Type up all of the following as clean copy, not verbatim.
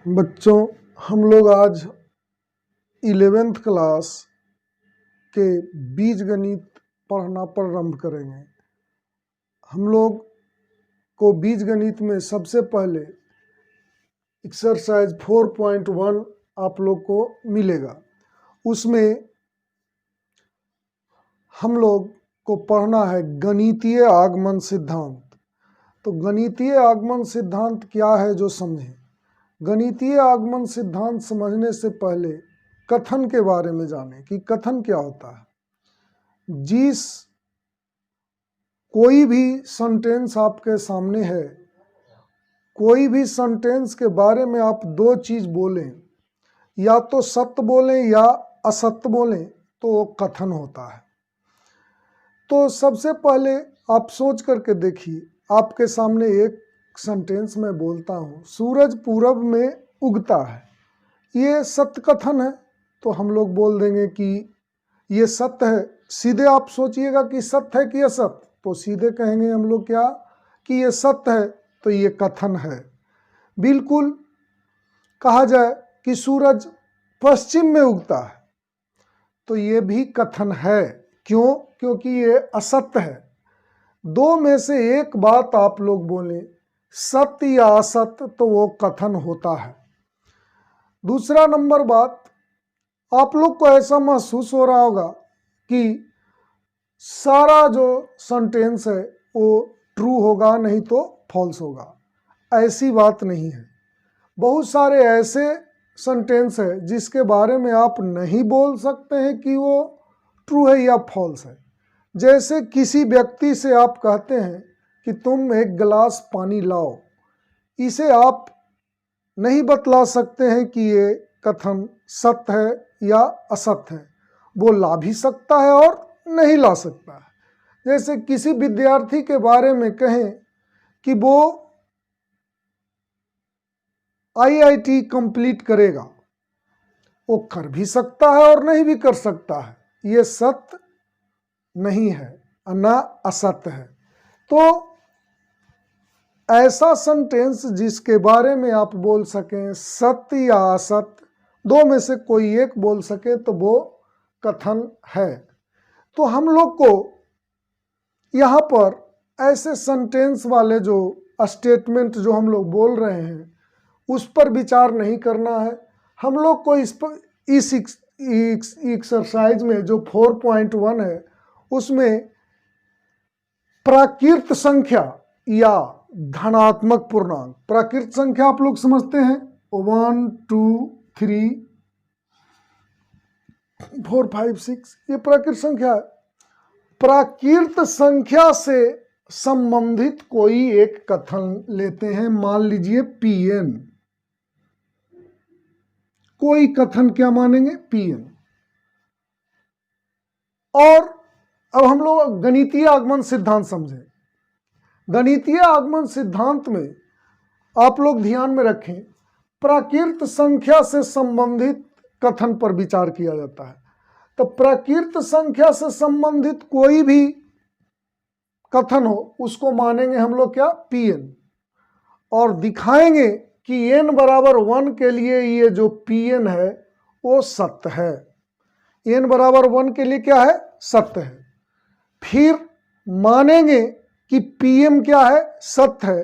बच्चों, हम लोग आज 11th क्लास के बीजगणित पढ़ना प्रारंभ करेंगे। हम लोग को बीजगणित में सबसे पहले एक्सरसाइज 4.1 आप लोग को मिलेगा। उसमें हम लोग को पढ़ना है गणितीय आगमन सिद्धांत। तो गणितीय आगमन सिद्धांत क्या है जो समझें। गणितीय आगमन सिद्धांत समझने से पहले कथन के बारे में जानें कि कथन क्या होता है। जिस कोई भी सेंटेंस आपके सामने है, कोई भी सेंटेंस के बारे में आप दो चीज बोलें, या तो सत्य बोलें या असत्य बोलें, तो वो कथन होता है। तो सबसे पहले आप सोच करके देखिए, आपके सामने एक सेंटेंस में बोलता हूँ, सूरज पूरब में उगता है। ये सत्य कथन है, तो हम लोग बोल देंगे कि ये सत्य है। सीधे आप सोचिएगा कि सत्य है कि असत्य, तो सीधे कहेंगे हम लोग क्या कि ये सत्य है, तो ये कथन है। बिल्कुल कहा जाए कि सूरज पश्चिम में उगता है, तो ये भी कथन है। क्यों? क्योंकि ये असत्य है। दो में से एक बात आप लोग बोलें, सत्य या असत्य, तो वो कथन होता है। दूसरा नंबर बात, आप लोग को ऐसा महसूस हो रहा होगा कि सारा जो सेंटेंस है वो ट्रू होगा, नहीं तो फॉल्स होगा। ऐसी बात नहीं है। बहुत सारे ऐसे सेंटेंस है जिसके बारे में आप नहीं बोल सकते हैं कि वो ट्रू है या फॉल्स है। जैसे किसी व्यक्ति से आप कहते हैं कि तुम एक गिलास पानी लाओ, इसे आप नहीं बतला सकते हैं कि ये कथन सत्य है या असत्य है। वो ला भी सकता है और नहीं ला सकता है। जैसे किसी विद्यार्थी के बारे में कहें कि वो IIT कंप्लीट करेगा, वो कर भी सकता है और नहीं भी कर सकता है। ये सत्य नहीं है, ना असत्य है। तो ऐसा सेंटेंस जिसके बारे में आप बोल सकें सत्य या असत्य, दो में से कोई एक बोल सके, तो वो कथन है। तो हम लोग को यहाँ पर ऐसे सेंटेंस वाले जो स्टेटमेंट जो हम लोग बोल रहे हैं उस पर विचार नहीं करना है। हम लोग को इस एक्सरसाइज में जो 4.1 है उसमें प्राकृत संख्या या धनात्मक पूर्णांक, प्राकृत संख्या आप लोग समझते हैं 1 2 3 4 5 6, ये प्राकृत संख्या है। प्राकृत संख्या से संबंधित कोई एक कथन लेते हैं। मान लीजिए Pn, कोई कथन क्या मानेंगे Pn। और अब हम लोग गणितीय आगमन सिद्धांत समझें। गणितीय आगमन सिद्धांत में आप लोग ध्यान में रखें, प्राकृत संख्या से संबंधित कथन पर विचार किया जाता है। तो प्राकृत संख्या से संबंधित कोई भी कथन हो उसको मानेंगे हम लोग क्या Pn, और दिखाएंगे कि n बराबर 1 के लिए ये जो Pn है वो सत्य है। n बराबर 1 के लिए क्या है? सत्य है। फिर मानेंगे कि Pm क्या है? सत्य है।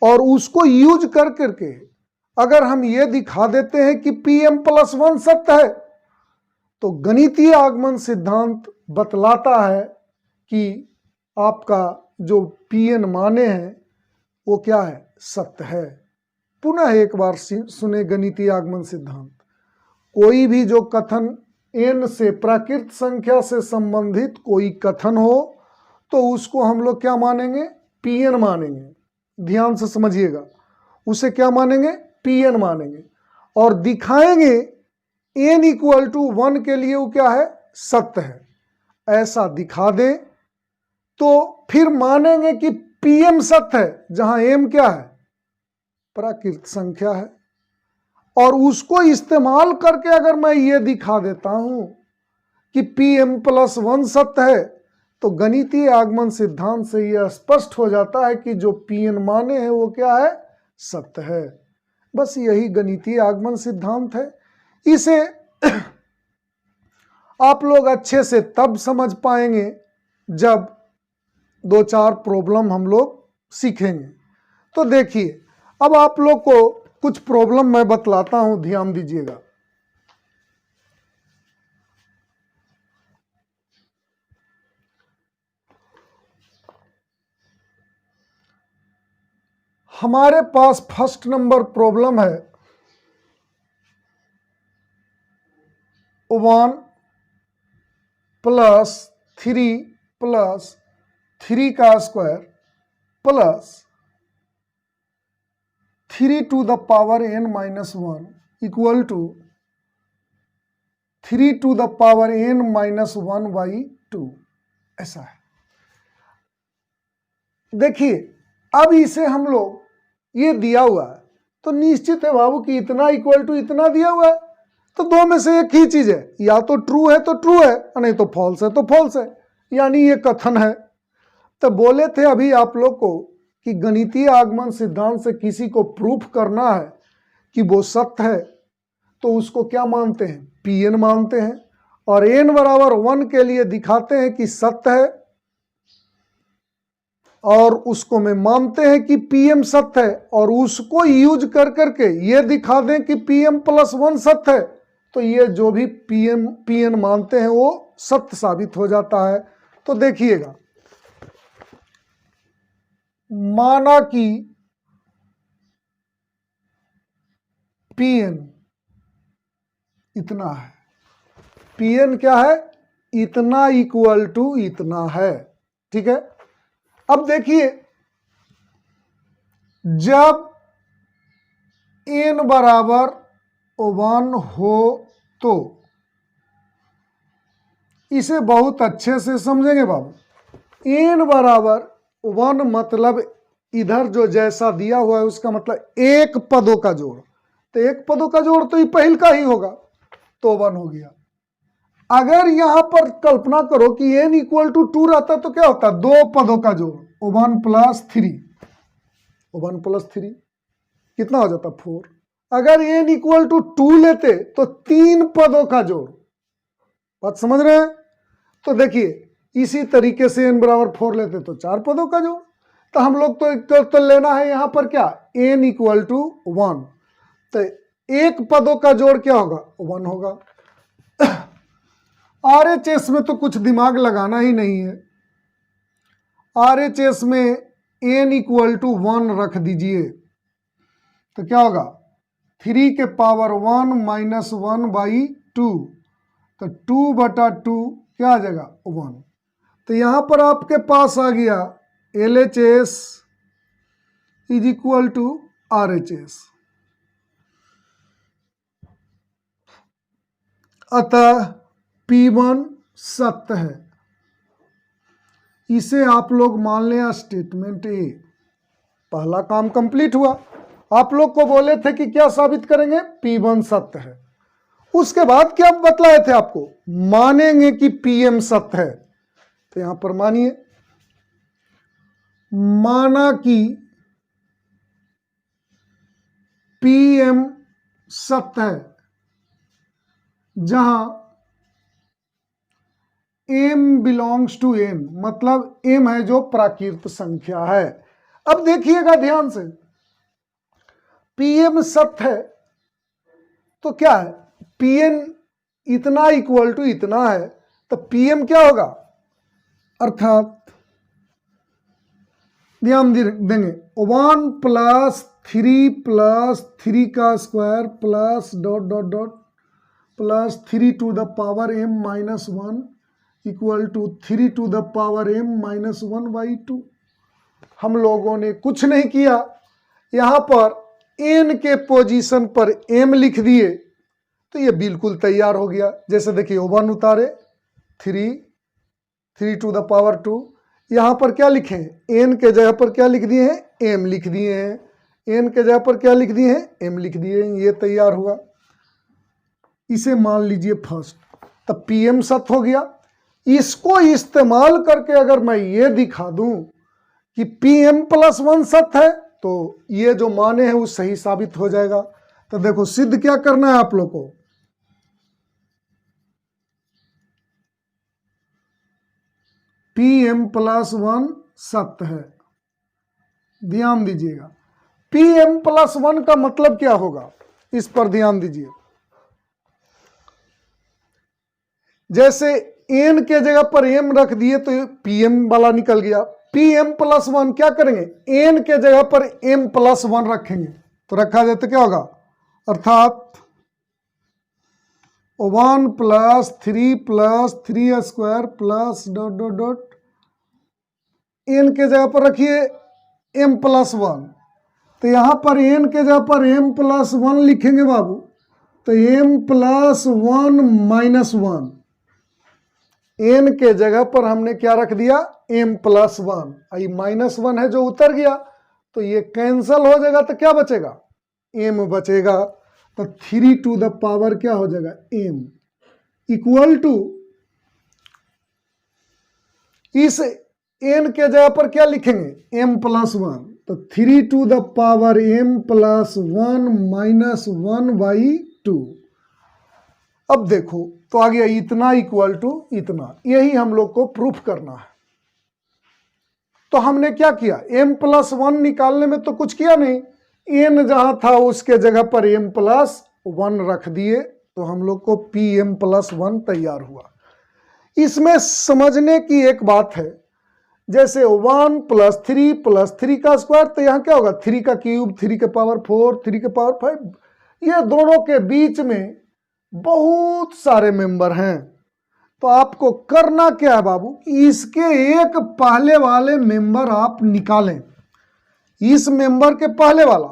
और उसको यूज कर करके अगर हम ये दिखा देते हैं कि Pm+1 सत्य है, तो गणितीय आगमन सिद्धांत बतलाता है कि आपका जो Pn माने हैं वो क्या है? सत्य है। पुनः एक बार सुने गणितीय आगमन सिद्धांत। कोई भी जो कथन n से प्राकृत संख्या से संबंधित कोई कथन हो तो उसको हम लोग क्या मानेंगे? Pn मानेंगे। ध्यान से समझिएगा, उसे क्या मानेंगे? Pn मानेंगे। और दिखाएंगे n = 1 के लिए वो क्या है? सत्य है। ऐसा दिखा दें तो फिर मानेंगे कि Pm सत्य है, जहां m क्या है? प्राकृत संख्या है। और उसको इस्तेमाल करके अगर मैं ये दिखा देता हूं कि Pm+1 सत्य है, तो गणितीय आगमन सिद्धांत से यह स्पष्ट हो जाता है कि जो Pn माने हैं वो क्या है? सत्य है। बस यही गणितीय आगमन सिद्धांत है। इसे आप लोग अच्छे से तब समझ पाएंगे जब 2-4 प्रॉब्लम हम लोग सीखेंगे। तो देखिए, अब आप लोग को कुछ प्रॉब्लम मैं बतलाता हूं, ध्यान दीजिएगा। हमारे पास फर्स्ट नंबर प्रॉब्लम है 1 + 3 + 3 का square plus 3 to the power n minus 1 equal to 3 to the power n minus 1/2, ऐसा है। देखिए, अब इसे हम लोग, ये दिया हुआ है तो निश्चित है बाबू कि इतना इक्वल टू इतना दिया हुआ है, तो दो में से एक ही चीज है, या तो ट्रू है तो ट्रू है, नहीं तो फॉल्स है तो फॉल्स है, यानी ये कथन है। तो बोले थे अभी आप लोग को कि गणितीय आगमन सिद्धांत से किसी को प्रूफ करना है कि वो सत्य है, तो उसको क्या मानते हैं, Pn मानते हैं, और n बराबर 1 के लिए दिखाते हैं कि सत्य है, और उसको में मानते हैं कि Pm सत्य है, और उसको यूज कर करके ये दिखा दें कि Pm + 1 सत्य है, तो ये जो भी Pn मानते हैं वो सत्य साबित हो जाता है। तो देखिएगा, माना कि Pn इतना है, Pn क्या है, इतना इक्वल टू इतना है, ठीक है। अब देखिए, जब n बराबर 1 हो तो इसे बहुत अच्छे से समझेंगे बाबू। n बराबर 1 मतलब इधर जो जैसा दिया हुआ है उसका मतलब एक पदों का जोड़, तो एक पदों का जोड़ तो ये पहल का ही होगा, तो 1 हो गया। अगर यहां पर कल्पना करो कि n इक्वल टू 2 रहता तो क्या होता, दो पदों का जोड़, 1 + 3, 1 + 3 कितना हो जाता, 4। अगर n इक्वल टू 2 लेते तो 3 पदों का जोड़, बात समझ रहे हैं। तो देखिए, इसी तरीके से n बराबर 4 लेते तो 4 पदों का जोड़। तो हम लोग तो लेना है यहां पर क्या, n इक्वल टू 1, तो एक पदों का जोड़ क्या होगा, 1 होगा। RHS में तो कुछ दिमाग लगाना ही नहीं है, RHS में n इक्वल टू 1 रख दीजिए, तो क्या होगा, 3 के पावर 1 - 1/2, तो 2/2 क्या आ जाएगा, 1। तो यहां पर आपके पास आ गया LHS is equal to RHS। अतः P1 सत्य है, इसे आप लोग मान लें स्टेटमेंट ए। पहला काम कंप्लीट हुआ। आप लोग को बोले थे कि क्या साबित करेंगे, P1 सत्य है। उसके बाद क्या बतलाए थे आपको, मानेंगे कि Pm सत्य है। तो यहां पर मानिए, माना कि Pm सत्य है, जहां m बिलोंग्स टू n, मतलब m है जो प्राकृत संख्या है। अब देखिएगा ध्यान से, Pm सत्य है तो क्या है, Pn इतना इक्वल टू इतना है, तो Pm क्या होगा, अर्थात ध्यान देंगे 1 + 3 + 3 का square plus ... plus 3 to the power m - 1 equal to 3 to the power m - 1/2। हम लोगों ने कुछ नहीं किया, यहां पर n के पोजीशन पर m लिख दिए, तो ये बिल्कुल तैयार हो गया। जैसे देखिए 1 उतारे, 3 to the power 2, यहां पर क्या लिखे हैं, n के जगह पर क्या लिख दिए हैं, m लिख दिए हैं, n के जगह पर क्या लिख दिए हैं, m लिख दिए हैं, ये तैयार हुआ। इसे मान लीजिए फर्स्ट, तब Pm सत्य हो गया। इसको इस्तेमाल करके अगर मैं ये दिखा दूं कि Pm + 1 सत्य है, तो ये जो माने हैं वो सही साबित हो जाएगा। तो देखो सिद्ध क्या करना है आप लोग को, Pm+1 सत्य है। ध्यान दीजिएगा, Pm+1 का मतलब क्या होगा, इस पर ध्यान दीजिए। जैसे n के जगह पर m रख दिए तो Pm वाला निकल गया। Pm+1 क्या करेंगे, n के जगह पर m+1 रखेंगे, तो रखा जाए तो क्या होगा, अर्थात 1 + 3 + 3² प्लस ... n के जगह पर रखिए m+1, तो यहां पर n के जगह पर m+1 लिखेंगे बाबू, तो m+1 - 1, n के जगह पर हमने क्या रख दिया, m+1, आई -1 है जो उतर गया, तो ये कैंसल हो जाएगा, तो क्या बचेगा, m बचेगा। तो 3 टू द पावर क्या हो जाएगा, m इक्वल टू, इस n के जगह पर क्या लिखेंगे, m+1, तो 3 टू द पावर m+1 - 1/2। अब देखो तो आ गया इतना इक्वल टू इतना, यही हम लोग को प्रूफ करना है। तो हमने क्या किया, m+1 निकालने में तो कुछ किया नहीं, n जहां था उसके जगह पर m+1 रख दिए, तो हम लोग को Pm+1 तैयार हुआ। इसमें समझने की एक बात है, जैसे 1 + 3 + 3 का स्क्वायर, तो यहाँ क्या होगा, 3 का क्यूब, 3 के पावर 4, 3 के पावर 5, ये दोनों के बीच में बहुत सारे मेंबर हैं। तो आपको करना क्या है बाबू, इसके एक पहले वाले मेंबर आप निकालें, इस मेंबर के पहले वाला।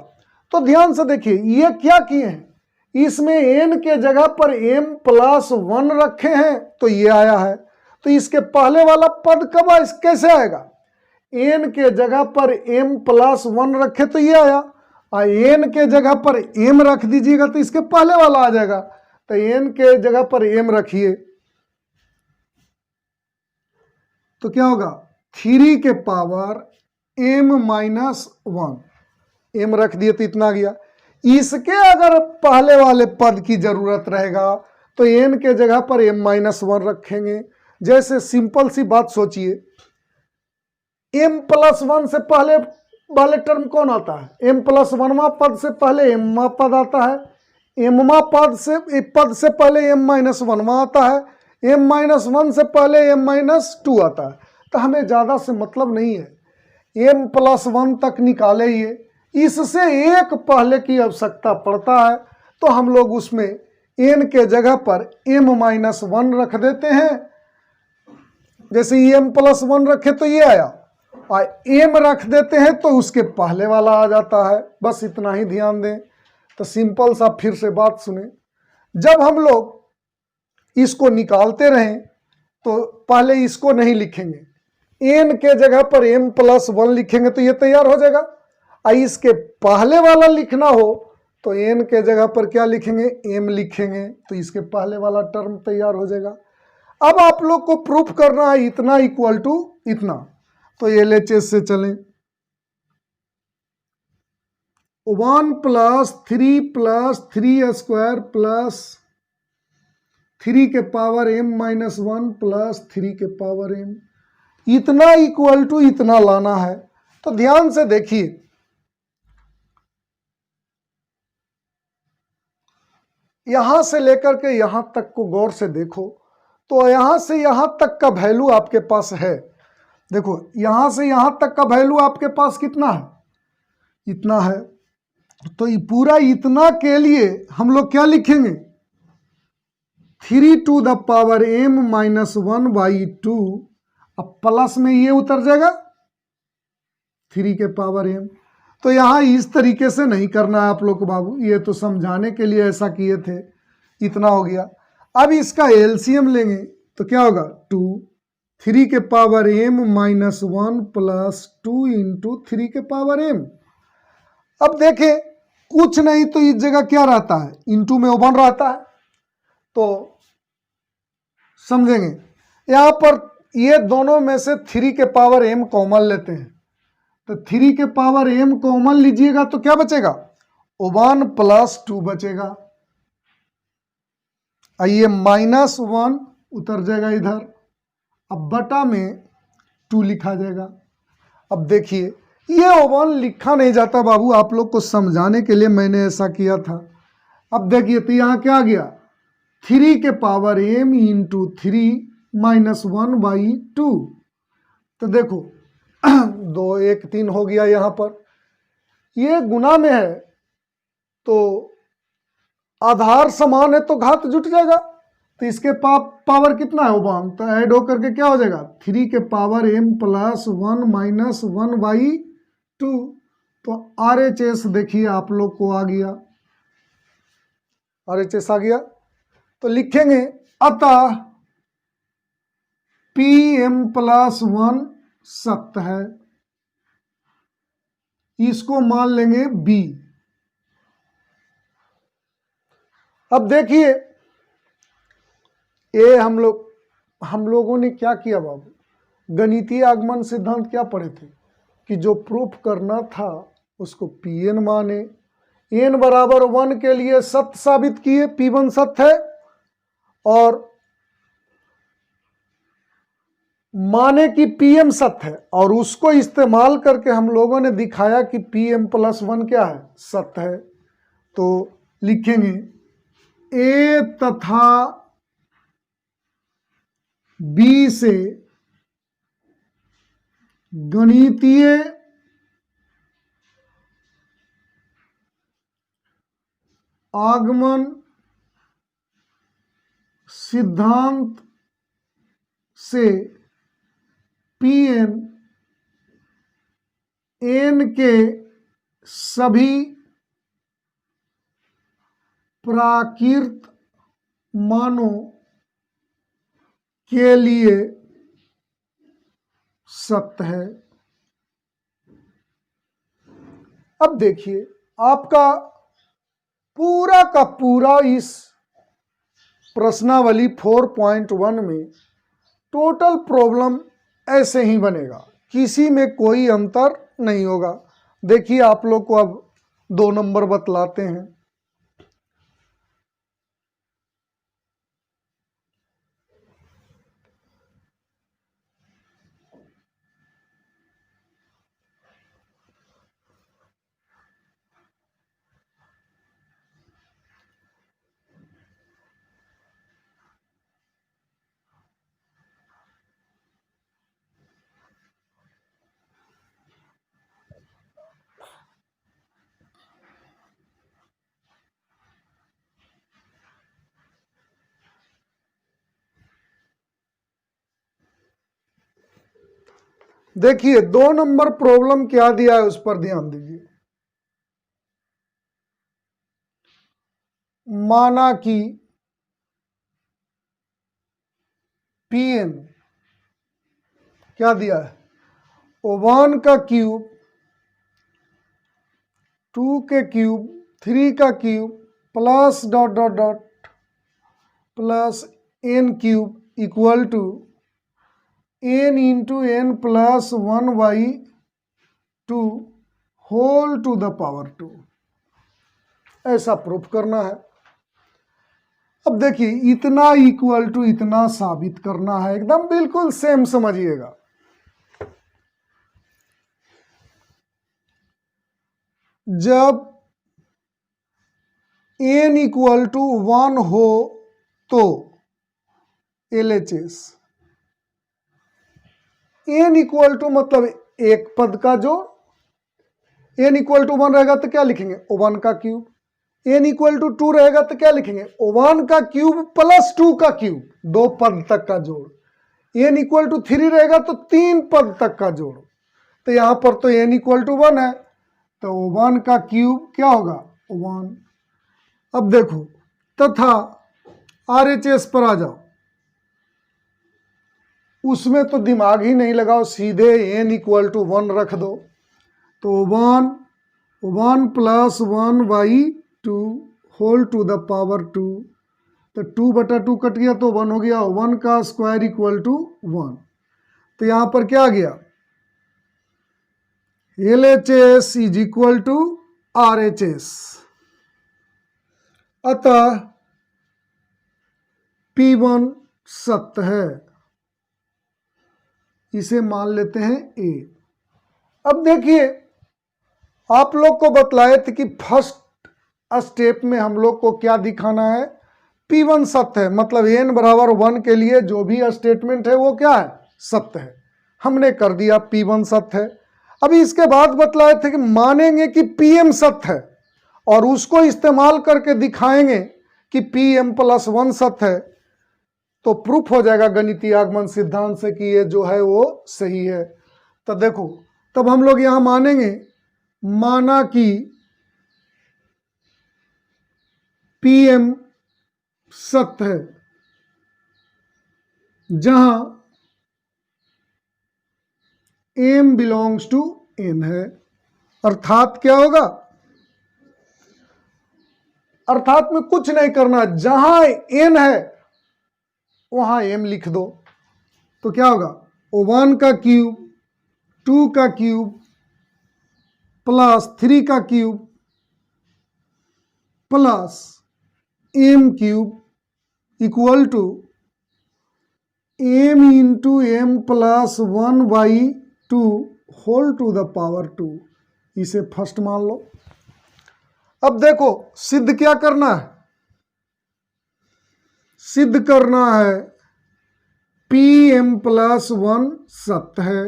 तो ध्यान से देखिए ये क्या किए हैं, इसमें n के जगह पर m+1 रखे हैं, तो ये आया है। तो इसके पहले वाला पद कब कैसे आएगा, n के जगह पर m+1 रखे तो ये आया, और n के जगह पर m रख दीजिएगा तो इसके पहले वाला आ जाएगा। तो n के जगह पर m रखिए, तो क्या होगा, 3 के पावर m-1, m रख दिए तो इतना गया। इसके अगर पहले वाले पद की जरूरत रहेगा तो n के जगह पर m-1 रखेंगे। जैसे सिंपल सी बात सोचिए, m+1 से पहले वाले टर्म कौन आता है, m+1वां पद से पहले m पद आता है, m पद से पहले m-1वां आता है, m-1 से पहले m-2 आता है। तो हमें ज़्यादा से मतलब नहीं है, m+1 तक निकाले ये, इससे एक पहले की आवश्यकता पड़ता है, तो हम लोग उसमें n के जगह पर m-1 रख देते हैं। जैसे m+1 रखे तो ये आया, और m रख देते हैं तो उसके पहले वाला आ जाता है। बस इतना ही ध्यान दें। तो सिंपल सा फिर से बात सुने, जब हम लोग इसको निकालते रहें तो पहले इसको नहीं लिखेंगे, n के जगह पर m+1 लिखेंगे तो ये तैयार हो जाएगा। और इसके पहले वाला लिखना हो तो n के जगह पर क्या लिखेंगे, m लिखेंगे, तो इसके पहले वाला टर्म तैयार हो जाएगा। अब आप लोग को प्रूफ करना है इतना इक्वल टू इतना, तो ये LHS से चलें, 1 + 3 + 3² प्लस 3 के पावर m-1 प्लस 3 के पावर m, इतना इक्वल टू इतना लाना है। तो ध्यान से देखिए, यहां से लेकर के यहां तक को गौर से देखो, तो यहां से यहां तक का वैल्यू आपके पास है। देखो यहां से यहां तक का वैल्यू आपके पास कितना है, इतना है। तो ये पूरा इतना के लिए हम लोग क्या लिखेंगे, 3 टू द पावर m-1/2, अब प्लस में ये उतर जाएगा 3 के पावर m। तो यहाँ इस तरीके से नहीं करना है आप लोग को बाबू, ये तो समझाने के लिए ऐसा किए थे। इतना हो गया। अब इसका एलसीएम लेंगे तो क्या होगा, 2, 3 के पावर m-1 प्लस 2 इंटू 3 के पावर m। अब देखें कुछ नहीं तो इस जगह क्या रहता है, इंटू में 1 रहता है, तो समझेंगे। यहाँ पर ये दोनों में से 3 के पावर m कॉमन लेते हैं, तो 3 के पावर m कॉमन लीजिएगा तो क्या बचेगा, 1 प्लस 2 बचेगा। आइए -1 उतर जाएगा इधर, अब बटा में 2 लिखा जाएगा। अब देखिए ये 1 लिखा नहीं जाता बाबू, आप लोग को समझाने के लिए मैंने ऐसा किया था। अब देखिए तो यहाँ क्या आ गया, 3 के पावर m इंटू 3 -1/2। तो देखो 2 1 3 हो गया, यहाँ पर ये गुना में है तो आधार समान है तो घात जुट जाएगा। तो इसके पावर कितना है 1, तो ऐड होकर के क्या हो जाएगा 3 के पावर m प्लस 1 माइनस 1/2। तो RHS देखिए आप लोग को आ गया, RHS आ गया। तो लिखेंगे अतः Pm प्लस 1 सत्य है, इसको मान लेंगे B। अब देखिए ये हम लोगों ने क्या किया बाबू, गणितीय आगमन सिद्धांत क्या पढ़े थे कि जो प्रूफ करना था उसको Pn माने, n बराबर 1 के लिए सत्य साबित किए, P1 सत्य है, और माने कि Pm सत्य है, और उसको इस्तेमाल करके हम लोगों ने दिखाया कि Pm प्लस 1 क्या है, सत्य है। तो लिखेंगे A तथा B से गणितीय आगमन सिद्धांत से Pn n के सभी प्राकृत मानों के लिए सत्य है। अब देखिए आपका पूरा का पूरा इस प्रश्नावली 4.1 में टोटल प्रॉब्लम ऐसे ही बनेगा, किसी में कोई अंतर नहीं होगा। देखिए आप लोग को अब 2 नंबर बतलाते हैं। देखिए 2 नंबर प्रॉब्लम क्या दिया है उस पर ध्यान दीजिए। माना कि Pn क्या दिया है, 1 का क्यूब, 2 के क्यूब, 3 का cube plus dot dot dot plus n cube equal to n into n plus 1/2 whole to the power 2, ऐसा प्रूफ करना है। अब देखिए इतना इक्वल टू इतना साबित करना है, एकदम बिल्कुल सेम समझिएगा। जब n इक्वल टू 1 हो तो LHS, n इक्वल टू मतलब एक पद का जोड़, n इक्वल टू 1 रहेगा तो क्या लिखेंगे 1 का क्यूब, n इक्वल टू 2 रहेगा तो क्या लिखेंगे 1 का क्यूब प्लस 2 का क्यूब, 2 पद तक का जोड़, n इक्वल टू 3 रहेगा तो 3 पद तक का जोड़। तो यहां पर तो n इक्वल टू 1 है तो 1 का क्यूब क्या होगा 1। अब देखो तथा RHS पर आ जाओ, उसमें तो दिमाग ही नहीं लगाओ, सीधे n इक्वल टू 1 रख दो। तो 1 plus 1/2 whole to the power 2, तो 2/2 कट गया तो 1 हो गया, 1 का स्क्वायर इक्वल टू 1। तो यहाँ पर क्या आ गया LHS is equal to RHS। अतः P1 सत्य है, इसे मान लेते हैं A। अब देखिए, आप लोग को बतलाए थे कि फर्स्ट स्टेप में हम लोग को क्या दिखाना है, P1 सत्य है, मतलब n बराबर 1 के लिए जो भी स्टेटमेंट है वो क्या है, सत्य है। हमने कर दिया P1 सत्य है। अभी इसके बाद बतलाए थे कि मानेंगे कि Pm सत्य है और उसको इस्तेमाल करके दिखाएंगे कि Pm+1 सत्य है, तो प्रूफ हो जाएगा गणितीय आगमन सिद्धांत से कि ये जो है वो सही है। तो देखो, तब हम लोग यहां मानेंगे, माना कि Pm सत्य है जहां m बिलोंग्स टू n है। अर्थात क्या होगा, अर्थात में कुछ नहीं करना, जहां n है वहां m लिख दो। तो क्या होगा, 1 का क्यूब, 2 का क्यूब प्लस 3 का cube plus m cube equal to m into m plus 1/2 whole to the power 2। इसे फर्स्ट मान लो। अब देखो, सिद्ध क्या करना है, सिद्ध करना है Pm+1 सत्य है।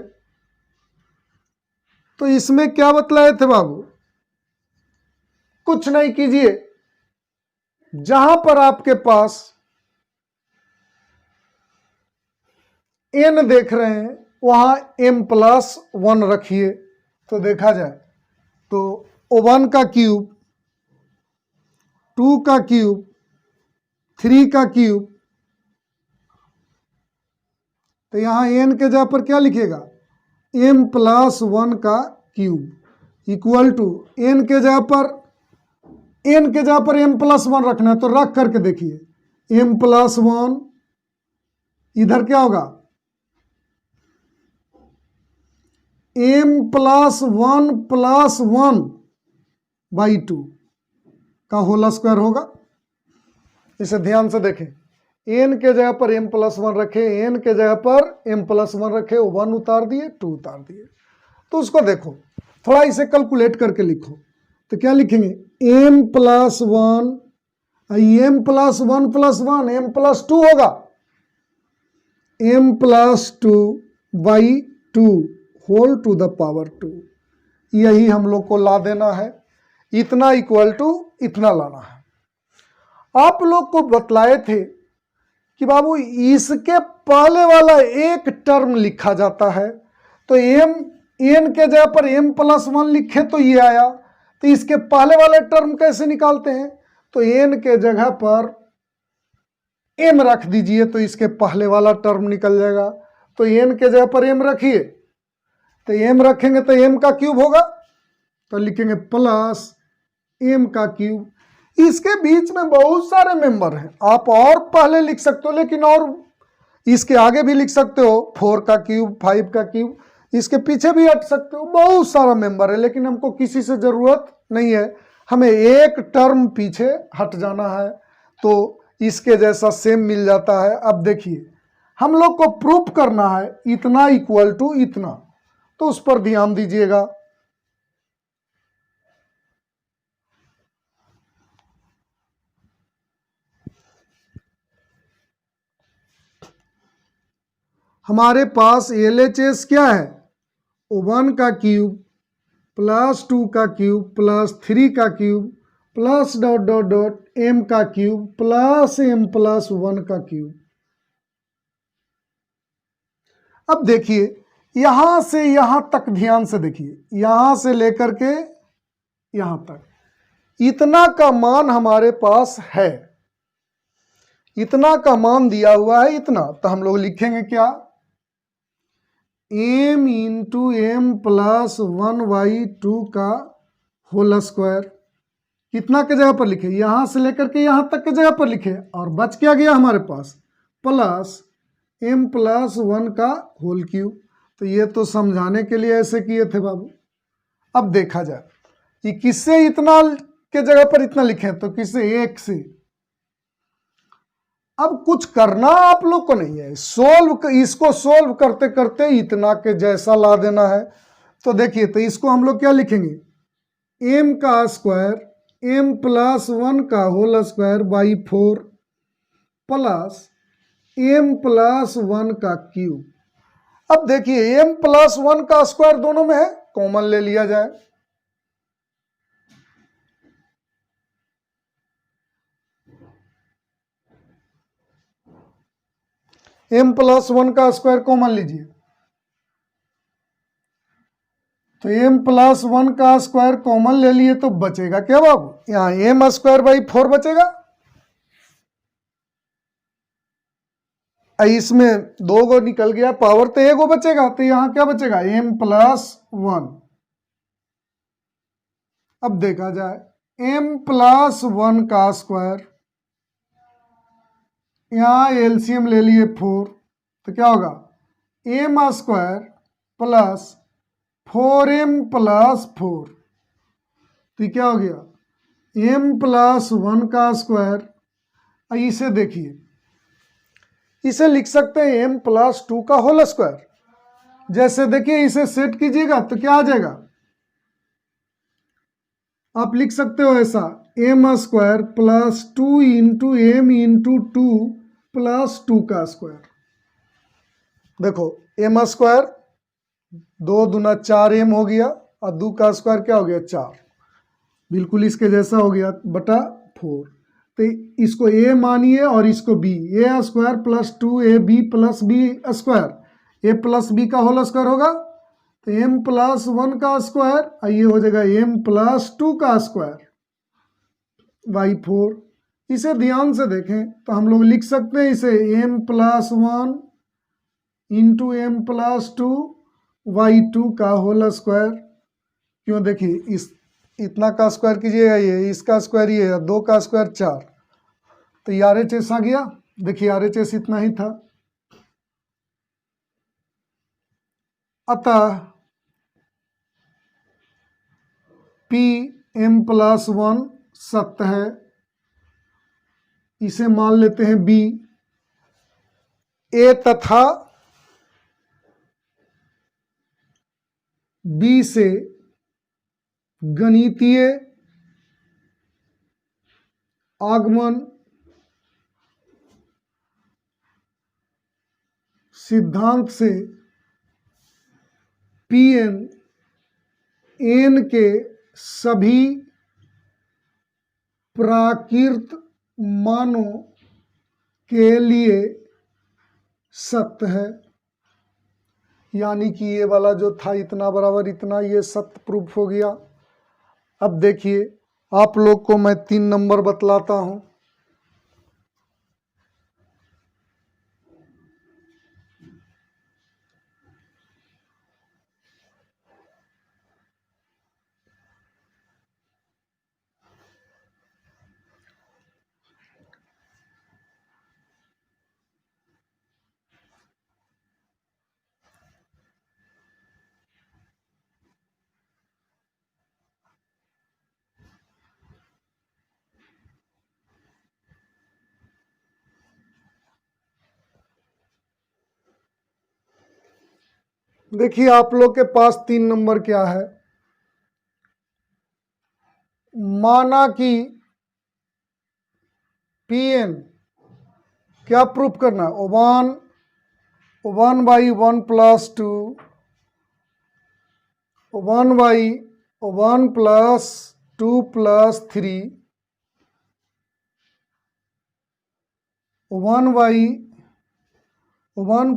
तो इसमें क्या बतलाए थे बाबू, कुछ नहीं कीजिए, जहां पर आपके पास n देख रहे हैं वहां m+1 रखिए। तो देखा जाए तो 1 का क्यूब, 2 का क्यूब, 3 का क्यूब, तो यहां n के जगह पर क्या लिखेगा, m+1 का क्यूब इक्वल टू n के जगह पर m+1 रखना है। तो रख करके देखिए, m+1 इधर क्या होगा, m+1+1/2 का होल स्क्वायर होगा। इसे ध्यान से देखें, n के जगह पर m+1 रखे, n के जगह पर m+1 रखे, 1 उतार दिए, 2 उतार दिए। तो उसको देखो, थोड़ा इसे कैलकुलेट करके लिखो। तो क्या लिखेंगे, m+1 m+1+1 m+2 होगा, m+2/2 whole to the power 2। यही हम लोग को ला देना है, इतना इक्वल टू इतना लाना है। आप लोग को बतलाए थे कि बाबू इसके पहले वाला एक टर्म लिखा जाता है, तो n के जगह पर m+1 लिखे तो ये आया। तो इसके पहले वाले टर्म कैसे निकालते हैं, तो n के जगह पर m रख दीजिए तो इसके पहले वाला टर्म निकल जाएगा। तो n के जगह पर m रखिए, तो m रखेंगे तो m का क्यूब होगा, तो लिखेंगे प्लस m का क्यूब। इसके बीच में बहुत सारे मेंबर हैं, आप और पहले लिख सकते हो, लेकिन और इसके आगे भी लिख सकते हो, 4 का क्यूब, 5 का क्यूब, इसके पीछे भी हट सकते हो, बहुत सारा मेंबर है। लेकिन हमको किसी से जरूरत नहीं है, हमें एक टर्म पीछे हट जाना है तो इसके जैसा सेम मिल जाता है। अब देखिए, हम लोग को प्रूफ करना है इतना इक्वल टू इतना, तो उस पर ध्यान दीजिएगा। हमारे पास LHS क्या है, 1 का क्यूब प्लस 2 का क्यूब प्लस 3 का cube plus dot dot dot m का क्यूब प्लस m+1 का क्यूब। अब देखिए, यहां से यहां तक ध्यान से देखिए, यहां से लेकर के यहां तक इतना का मान हमारे पास है, इतना का मान दिया हुआ है इतना। तो हम लोग लिखेंगे क्या, m इंटू m+1/2 का होल स्क्वायर। कितना के जगह पर लिखे, यहां से लेकर के यहां तक के जगह पर लिखे, और बच क्या गया हमारे पास, प्लस m+1 का होल क्यूब। तो ये तो समझाने के लिए ऐसे किए थे बाबू, अब देखा जाए कि किससे इतना के जगह पर इतना लिखें, तो किससे, 1 से। अब कुछ करना आप लोग को नहीं है, इसको सोल्व करते करते इतना के जैसा ला देना है। तो देखिए, तो इसको हम लोग क्या लिखेंगे, m का स्क्वायर m+1 का whole square by 4 plus m+1 का क्यूब। अब देखिए m+1 का स्क्वायर दोनों में है, कॉमन ले लिया जाए। m+1 का स्क्वायर कॉमन लीजिए, तो m+1 का स्क्वायर कॉमन ले लिए तो बचेगा क्या बाबू, यहाँ m² बाई 4 बचेगा। इसमें 2 गो निकल गया, पावर तो 1 गो बचेगा, तो यहाँ क्या बचेगा, m+1। अब देखा जाए m+1 का स्क्वायर, यहाँ एलसीएम ले लिए 4, तो क्या होगा m² प्लस 4m+4, तो क्या हो गया m+1 का स्क्वायर। इसे देखिए, इसे लिख सकते हैं m+2 का होल स्क्वायर। जैसे देखिए इसे सेट कीजिएगा तो क्या आ जाएगा, आप लिख सकते हो ऐसा, m² plus 2 into m into 2 plus 2 का स्क्वायर। देखो m², 2 दूना 4m हो गया, और 2 का स्क्वायर क्या हो गया, 4, बिल्कुल इसके जैसा हो गया, बटा 4। तो इसको a मानिए और इसको b, a² plus 2ab plus b², a plus b का होल स्क्वायर होगा, तो m+1 का स्क्वायर, ये हो जाएगा m+2 का स्क्वायर बाई 4। इसे ध्यान से देखें तो हम लोग लिख सकते हैं इसे m+1 इंटू m+2 बाई 2 का होल स्क्वायर। क्यों, देखिए इस इतना का स्क्वायर कीजिएगा, ये इसका स्क्वायर ये है, 2 का स्क्वायर 4, तो ये RHS आ गया। देखिए RHS इतना ही था। अतः p m+1 सत्य है, इसे मान लेते हैं b। a तथा b से गणितीय आगमन सिद्धांत से Pn n के सभी प्राकृत मानों के लिए सत्य है। यानी कि ये वाला जो था इतना बराबर इतना, ये सत्य प्रूफ हो गया। अब देखिए आप लोग को मैं 3 नंबर बतलाता हूँ। देखिए आप लोग के पास 3 नंबर क्या है, माना कि Pn क्या प्रूफ करना है, 1/1 plus 2, 1/1 plus 2 plus 3, 1/1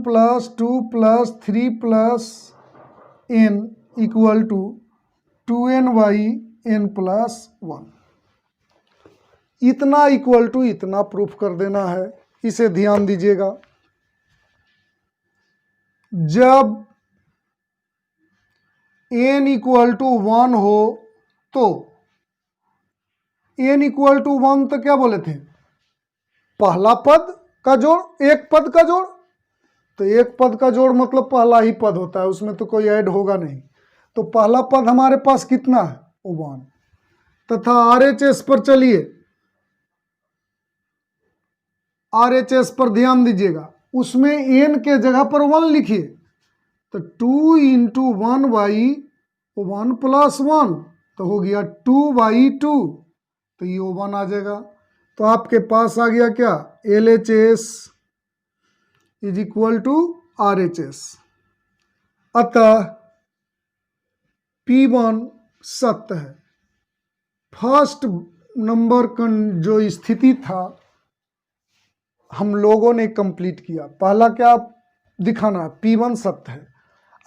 plus 2 plus 3 plus n equal to 2n/n plus 1। इतना इक्वल टू इतना प्रूफ कर देना है। इसे ध्यान दीजिएगा, जब n इक्वल टू 1 हो तो n इक्वल टू 1 तो क्या बोले थे, पहला पद का जोड़, एक पद का जोड़। तो एक पद का जोड़ मतलब पहला ही पद होता है, उसमें तो कोई ऐड होगा नहीं। तो पहला पद हमारे पास कितना है, O1, तथा RHS पर चलिए, RHS पर ध्यान दीजिएगा, उसमें n के जगह पर 1 लिखिए, तो 2 इंटू 1/1 प्लस 1 तो हो गया 2/2, तो ये O1 आ जाएगा। तो आपके पास आ गया क्या, LHS is equal to RHS। अतः P1 सत्य है। फर्स्ट नंबर का जो स्थिति था हम लोगों ने कंप्लीट किया। पहला क्या दिखाना है, P1 सत्य है।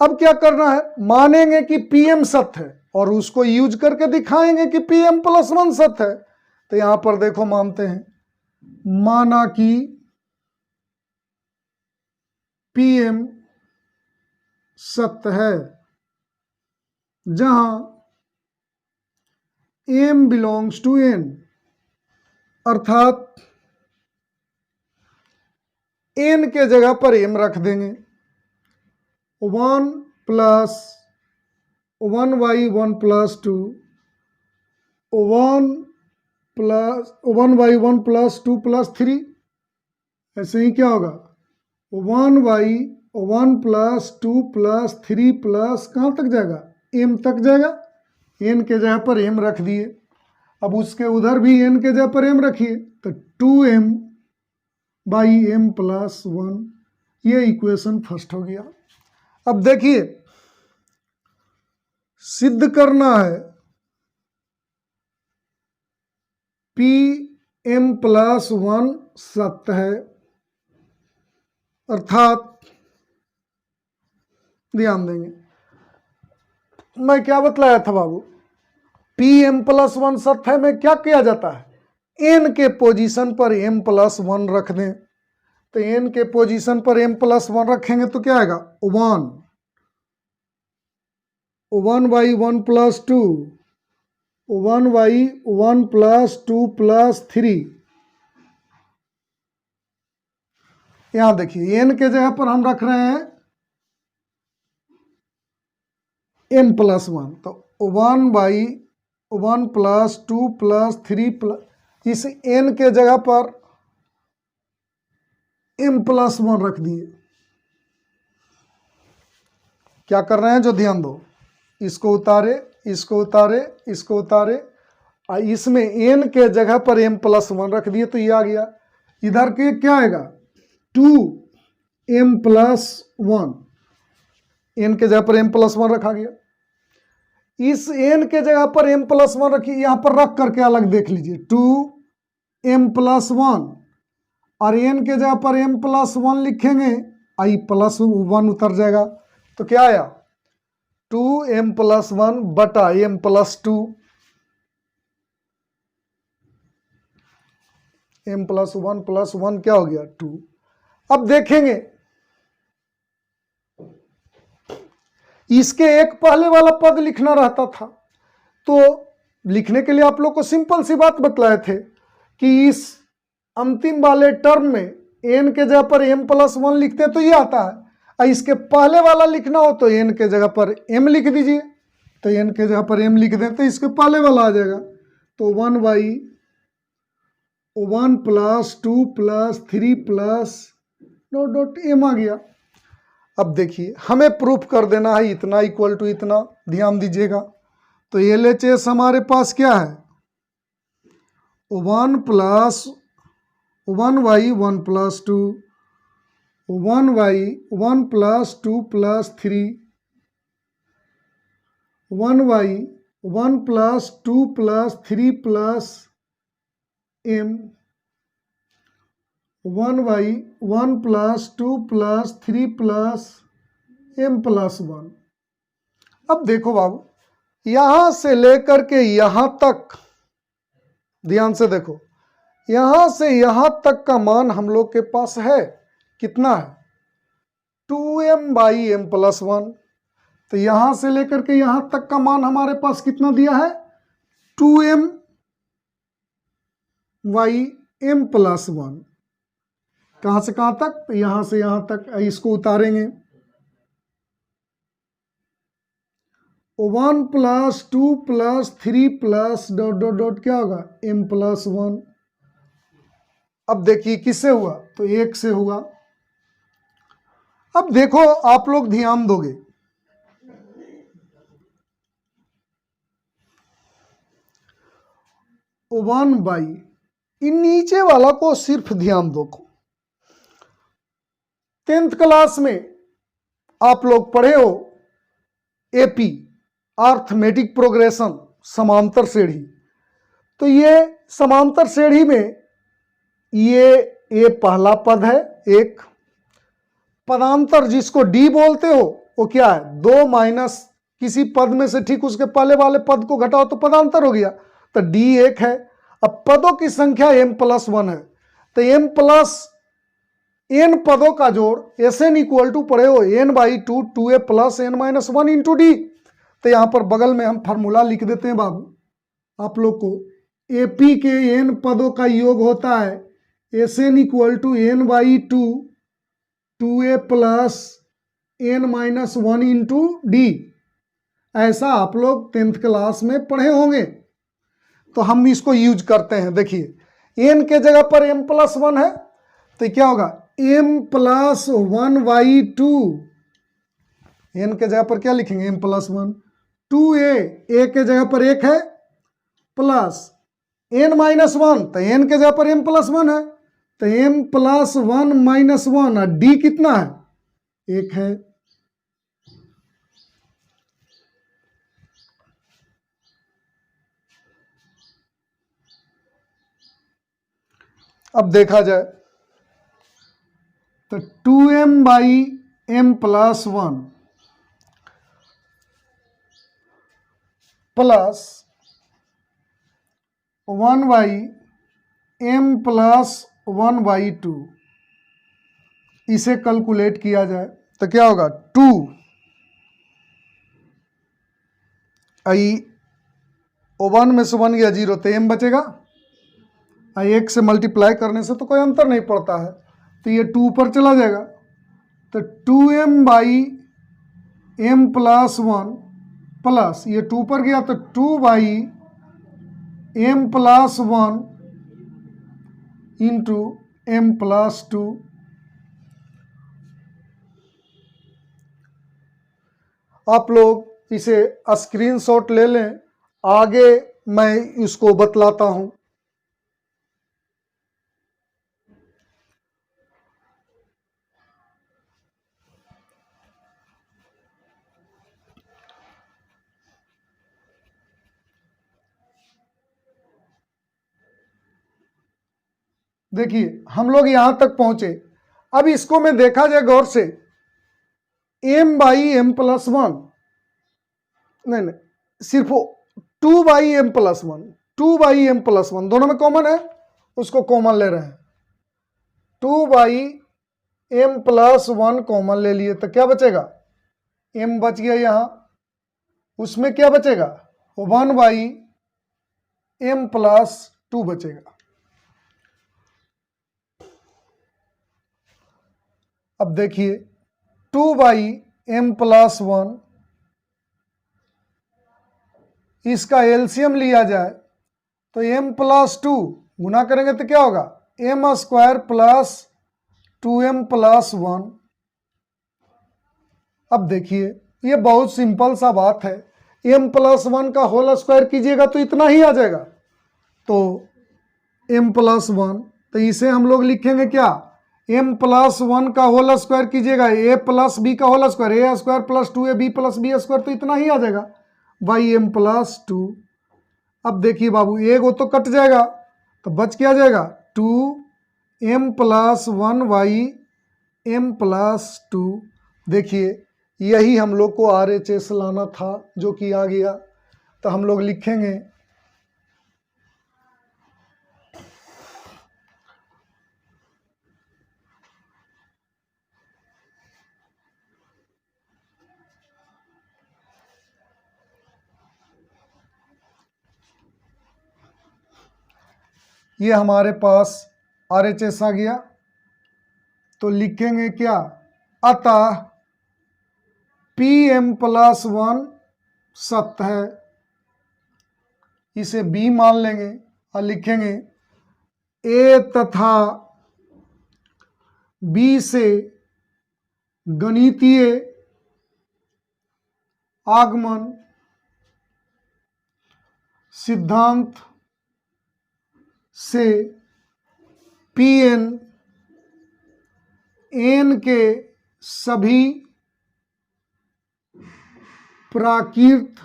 अब क्या करना है, मानेंगे कि PM सत्य है और उसको यूज करके दिखाएंगे कि PM + 1 सत्य है। तो यहां पर देखो मानते हैं, माना कि PM सत्य है जहां M बिलोंग्स टू N, अर्थात N के जगह पर M रख देंगे। 1 + 1/1 + 2, 1/1 + 2 + 3, ऐसे ही क्या होगा 1/1 + 2 + 3 प्लस कहाँ तक जाएगा, M तक जाएगा। N के जगह पर M रख दिए। अब उसके उधर भी N के जगह पर M रखिए, तो 2M/M + 1, ये इक्वेशन फर्स्ट हो गया। अब देखिए सिद्ध करना है PM + 1 सत्य है, अर्थात ध्यान देंगे मैं क्या बतलाया था बाबू, PM + 1 सत्य है में क्या किया जाता है, N के पोजीशन पर M + 1 रख दें। तो N के पोजीशन पर M + 1 रखेंगे तो क्या आएगा 1, 1/1 + 2, 1/1 + 2 + 3। यहां देखिए N के जगह पर हम रख रहे हैं M + 1, तो 1/1 + 2 + 3 इस N के जगह पर M + 1 रख दिए। क्या कर रहे हैं जो ध्यान दो, इसको उतारे, इसको उतारे, इसको उतारे, और इसमें N के जगह पर M + 1 रख दिए तो ये आ गया। इधर के क्या आएगा 2M + 1, N के जगह पर M + 1 रखा गया। इस N के जगह पर M + 1 रखिए, यहां पर रख करके अलग देख लीजिए, 2M + 1 और N के जगह पर M + 1 लिखेंगे, I + 1 उतर जाएगा, तो क्या आया 2M + 1 बटा M + 2, M + 1 + 1 क्या हो गया 2। अब देखेंगे इसके एक पहले वाला पद लिखना रहता था, तो लिखने के लिए आप लोग को सिंपल सी बात बतलाए थे कि इस अंतिम वाले टर्म में N के जगह पर M + 1 लिखते तो ये आता है, और इसके पहले वाला लिखना हो तो N के जगह पर M लिख दीजिए। तो N के जगह पर M लिख दें तो इसके पहले वाला आ जाएगा, तो 1/1 + 2 + 3 प्लस ... M आ गया। अब देखिए हमें प्रूफ कर देना है इतना इक्वल टू इतना, ध्यान दीजिएगा। तो LHS हमारे पास क्या है 1 + 1/1 + 2, 1/1 + 2 + 3, 1/1 + 2 + 3 प्लस M, 1/1 + 2 + 3 प्लस M + 1। अब देखो बाबू यहां से लेकर के यहां तक ध्यान से देखो, यहां से यहां तक का मान हम लोग के पास है कितना है 2M/M + 1। तो यहां से लेकर के यहां तक का मान हमारे पास कितना दिया है 2M/M + 1। कहां से कहां तक, तो यहां से यहां तक। इसको उतारेंगे 1 plus 2 plus 3 plus dot dot dot क्या होगा m+1। अब देखिए किससे हुआ, तो 1 से हुआ। अब देखो आप लोग ध्यान दोगे, वन बाई, इन नीचे वाला को सिर्फ ध्यान दो। 10th क्लास में आप लोग पढ़े हो एपी अर्थमेटिक प्रोग्रेशन समांतर श्रेणी। तो ये समांतर श्रेणी में ये पहला पद है, एक पदांतर जिसको डी बोलते हो वो क्या है, 2 माइनस किसी पद में से ठीक उसके पहले वाले पद को घटाओ तो पदांतर हो गया, तो डी 1 है। अब पदों की संख्या m+1 है, तो m+n पदों का जोड़ Sn इक्वल टू पढ़े हो n/2 2a plus n-1 into D. तो यहाँ पर बगल में हम फार्मूला लिख देते हैं बाबू आप लोग को, AP के n पदों का योग होता है Sn equal to n/2 2a plus n-1 into d. ऐसा आप लोग 10th क्लास में पढ़े होंगे, तो हम इसको यूज करते हैं। देखिए n के जगह पर m+1 है तो क्या होगा m+1/2, n के जगह पर क्या लिखेंगे m+1, 2a, a के जगह पर 1 है प्लस n-1, तो n के जगह पर m+1 है तो m+1 - 1 और d कितना है 1 है। अब देखा जाए तो 2m/m+1 प्लस 1/m+1/2, इसे कैलकुलेट किया जाए तो क्या होगा 2 1 में से 1 गया 0 तो m बचेगा, 1 से मल्टीप्लाई करने से तो कोई अंतर नहीं पड़ता है, तो ये 2 पर चला जाएगा, तो 2m/m+1 प्लस ये 2 पर गया तो 2/m+1 इंटू m+2। आप लोग इसे स्क्रीनशॉट ले लें, आगे मैं इसको बतलाता हूं। देखिए हम लोग यहां तक पहुंचे, अब इसको में देखा जाए गौर से m/m+1 नहीं सिर्फ 2/m+1 2/m+1 दोनों में कॉमन है, उसको कॉमन ले रहे हैं, 2/m+1 कॉमन ले लिए तो क्या बचेगा m बच गया, यहां उसमें क्या बचेगा 1/m+2 बचेगा। अब देखिए 2/m+1 इसका एलसीएम लिया जाए तो m+2 गुना करेंगे तो क्या होगा m² प्लस 2m+1। अब देखिए ये बहुत सिंपल सा बात है, m+1 का होल स्क्वायर कीजिएगा तो इतना ही आ जाएगा, तो m+1, तो इसे हम लोग लिखेंगे क्या m+1 का होल स्क्वायर कीजिएगा a प्लस b का whole square a² plus 2ab plus b², तो इतना ही आ जाएगा m+2। अब देखिए बाबू एक वो तो कट जाएगा तो बच क्या जाएगा 2m+1/m+2। देखिए यही हम लोग को RHS लाना था जो कि आ गया, तो हम लोग लिखेंगे ये हमारे पास RHS आ गया, तो लिखेंगे क्या अतः pm+1 सत्य है, इसे बी मान लेंगे और लिखेंगे ए तथा बी से गणितीय आगमन सिद्धांत से Pn n के सभी प्राकृत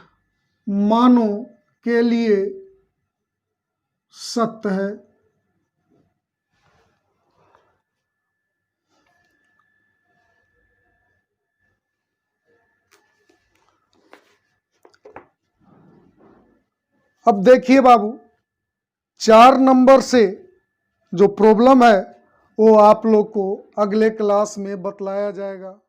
मानों के लिए सत्य है। अब देखिए बाबू, 4 नंबर से जो प्रॉब्लम है वो आप लोग को अगले क्लास में बतलाया जाएगा।